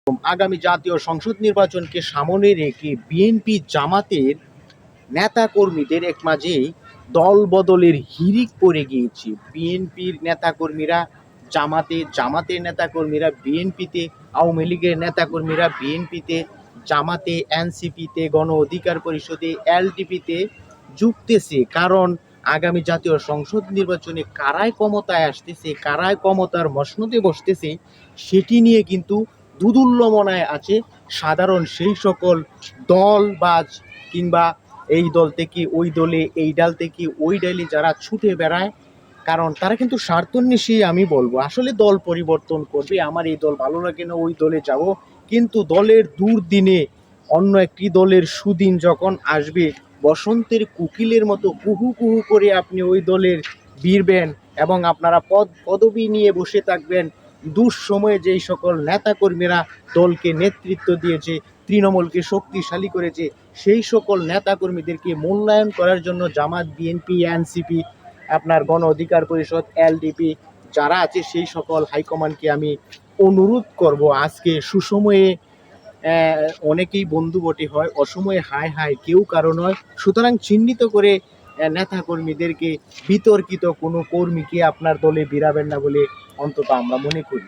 আগামী জাতীয় সংসদ নির্বাচনকে সামনে রেখে বিএনপি জামাতের নেতা কর্মীদের এক মাঝেই দল বদলের হিড়িক পড়ে গিয়েছে। বিএনপির নেতাকর্মীরা জামাতে, জামাতের নেতাকর্মীরা বিএনপিতে, আওয়ামী লীগের নেতাকর্মীরা বিএনপিতে, জামাতে, এনসিপিতে, গণ অধিকার পরিষদে, এলডিপিতে যুক্তেছে। কারণ আগামী জাতীয় সংসদ নির্বাচনে কারায় ক্ষমতায় আসতেছে, কারায় ক্ষমতার মসনদে বসতেছে, সেটি নিয়ে কিন্তু দুদুল্যমনায় আছে সাধারণ সেই সকল দলবাজ কিংবা এই দল থেকে ওই দলে, এই ডাল থেকে ওই ডালে যারা ছুটে বেড়ায়। কারণ তারা কিন্তু স্বার্থান্বেষী। আমি বলবো আসলে দল পরিবর্তন করবে, আমার এই দল ভালো লাগে না, ওই দলে যাব, কিন্তু দলের দুর্দিনে অন্য একটি দলের সুদিন যখন আসবে, বসন্তের কোকিলের মতো কুহু কুহু করে আপনি ওই দলের ভিড়বেন এবং আপনারা পদবি নিয়ে বসে থাকবেন। দুঃসময়ে যেই সকল নেতাকর্মীরা দলকে নেতৃত্ব দিয়েছে, তৃণমূলকে শক্তিশালী করেছে, সেই সকল নেতাকর্মীদেরকে মূল্যায়ন করার জন্য জামাত, বিএনপি, এনসিপি, আপনার গণ অধিকার পরিষদ, এলডিপি যারা আছে সেই সকল হাইকমান্ডকে আমি অনুরোধ করব, আজকে সুসময়ে অনেকেই বন্ধু বটে হয়, অসময়ে হায় হায় কেউ কারো নয়। সুতরাং চিহ্নিত করে নেতাকর্মীদেরকে, বিতর্কিত কোনো কর্মীকে আপনার দলে ভিড়াবেন না বলে অন্তত আমরা মনে করি।